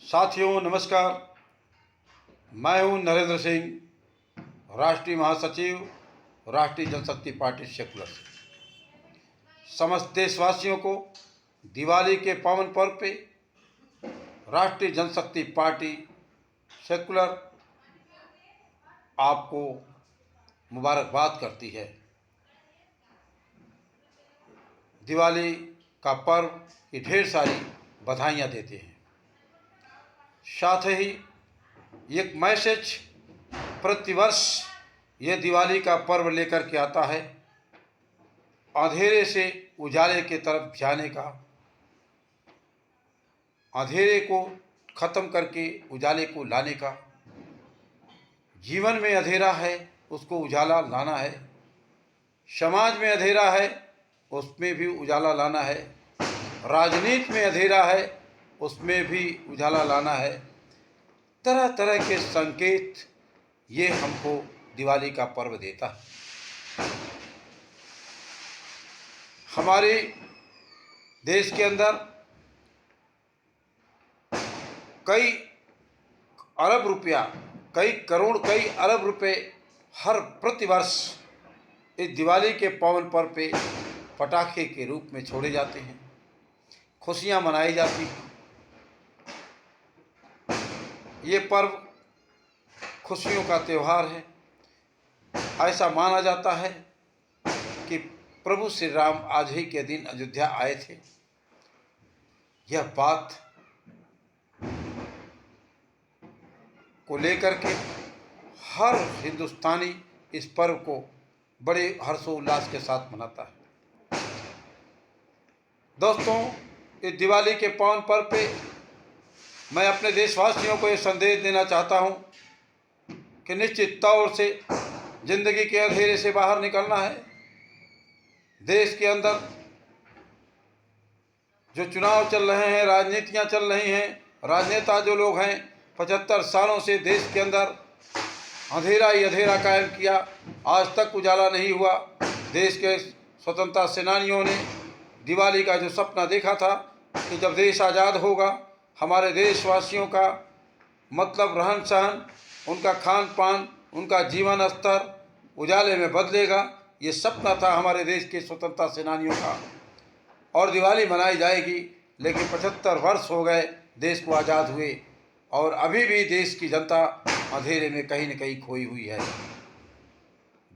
साथियों नमस्कार। मैं हूं नरेंद्र सिंह, राष्ट्रीय महासचिव, राष्ट्रीय जनशक्ति पार्टी सेकुलर से। समस्त देशवासियों को दिवाली के पावन पर्व पे राष्ट्रीय जनशक्ति पार्टी सेकुलर आपको मुबारकबाद करती है। दिवाली का पर्व की ढेर सारी बधाइयाँ देते हैं। साथ ही एक मैसेज प्रतिवर्ष ये दिवाली का पर्व लेकर के आता है, अंधेरे से उजाले की तरफ जाने का, अंधेरे को ख़त्म करके उजाले को लाने का। जीवन में अंधेरा है, उसको उजाला लाना है। समाज में अंधेरा है, उसमें भी उजाला लाना है। राजनीति में अंधेरा है, उसमें भी उजाला लाना है। तरह तरह के संकेत ये हमको दिवाली का पर्व देता है। हमारे देश के अंदर कई अरब रुपया, कई करोड़, कई अरब रुपए हर प्रतिवर्ष इस दिवाली के पावन पर्व पे पटाखे के रूप में छोड़े जाते हैं, खुशियां मनाई जाती हैं। ये पर्व खुशियों का त्यौहार है। ऐसा माना जाता है कि प्रभु श्री राम आज ही के दिन अयोध्या आए थे। यह बात को लेकर के हर हिंदुस्तानी इस पर्व को बड़े हर्षोल्लास के साथ मनाता है। दोस्तों, इस दिवाली के पावन पर्व पे मैं अपने देशवासियों को ये संदेश देना चाहता हूँ कि निश्चित तौर से जिंदगी के अंधेरे से बाहर निकलना है। देश के अंदर जो चुनाव चल रहे हैं, राजनीतियाँ चल रही हैं, राजनेता जो लोग हैं, 75 सालों से देश के अंदर अंधेरा ही अंधेरा कायम किया, आज तक उजाला नहीं हुआ। देश के स्वतंत्रता सेनानियों ने दिवाली का जो सपना देखा था कि जब देश आज़ाद होगा, हमारे देशवासियों का मतलब रहन सहन, उनका खान पान, उनका जीवन स्तर उजाले में बदलेगा, ये सपना था हमारे देश के स्वतंत्रता सेनानियों का, और दिवाली मनाई जाएगी। लेकिन 75 वर्ष हो गए देश को आज़ाद हुए और अभी भी देश की जनता अंधेरे में कहीं न कहीं खोई हुई है।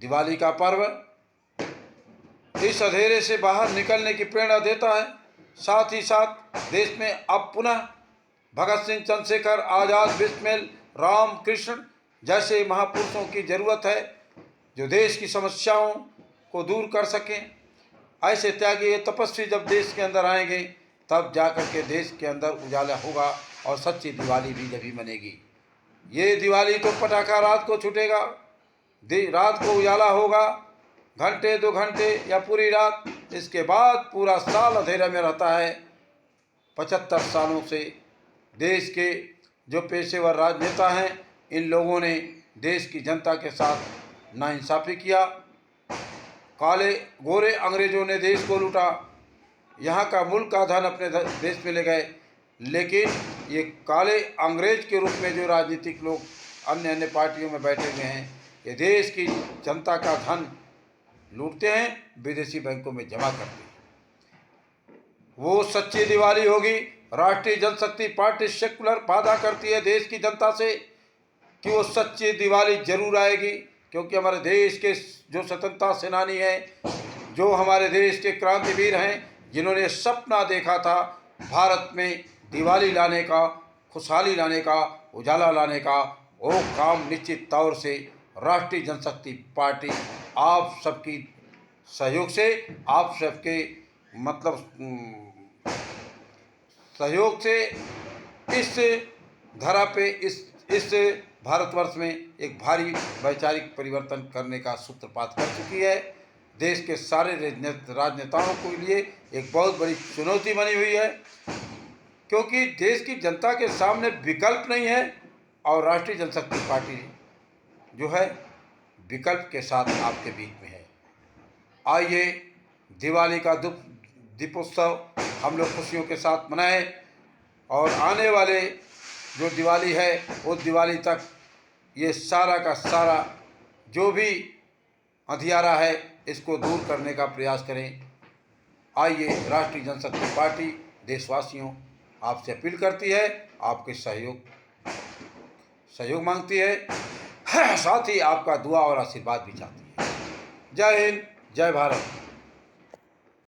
दिवाली का पर्व इस अंधेरे से बाहर निकलने की प्रेरणा देता है। साथ ही साथ देश में अब पुनः भगत सिंह, चंद्रशेखर आज़ाद, बिस्मिल, राम, कृष्ण जैसे महापुरुषों की ज़रूरत है जो देश की समस्याओं को दूर कर सकें। ऐसे त्यागी तपस्वी जब देश के अंदर आएंगे तब जाकर के देश के अंदर उजाला होगा और सच्ची दिवाली भी जभी मनेगी। ये दिवाली तो पटाखा रात को छूटेगा, रात को उजाला होगा, घंटे 2 घंटे या पूरी रात, इसके बाद पूरा साल अंधेरे में रहता है। 75 सालों से देश के जो पेशेवर राजनेता हैं, इन लोगों ने देश की जनता के साथ नाइंसाफ़ी किया। काले गोरे अंग्रेज़ों ने देश को लूटा, यहाँ का मुल्क का धन अपने देश में ले गए। लेकिन ये काले अंग्रेज के रूप में जो राजनीतिक लोग अन्य अन्य पार्टियों में बैठे हुए हैं, ये देश की जनता का धन लूटते हैं, विदेशी बैंकों में जमा करते हैं। वो सच्ची दिवाली होगी। राष्ट्रीय जनशक्ति पार्टी सेकुलर वादा करती है देश की जनता से कि वो सच्ची दिवाली जरूर आएगी, क्योंकि हमारे देश के जो स्वतंत्रता सेनानी हैं, जो हमारे देश के क्रांतिवीर हैं, जिन्होंने सपना देखा था भारत में दिवाली लाने का, खुशहाली लाने का, उजाला लाने का, वो काम निश्चित तौर से राष्ट्रीय जनशक्ति पार्टी आप सबकी सहयोग से, आप सबके सहयोग से इस धरा पे, इस भारतवर्ष में एक भारी वैचारिक परिवर्तन करने का सूत्रपात कर चुकी है। देश के सारे राजनेताओं के लिए एक बहुत बड़ी चुनौती बनी हुई है, क्योंकि देश की जनता के सामने विकल्प नहीं है और राष्ट्रीय जनशक्ति पार्टी जो है विकल्प के साथ आपके बीच में है। आइए दिवाली का दीपोत्सव हम लोग खुशियों के साथ मनाएं और आने वाले जो दिवाली है उस दिवाली तक ये सारा का सारा जो भी अंधियारा है इसको दूर करने का प्रयास करें। आइए, राष्ट्रीय जनशक्ति पार्टी देशवासियों आपसे अपील करती है, आपके सहयोग मांगती है, साथ ही आपका दुआ और आशीर्वाद भी चाहती है। जय हिंद, जय भारत।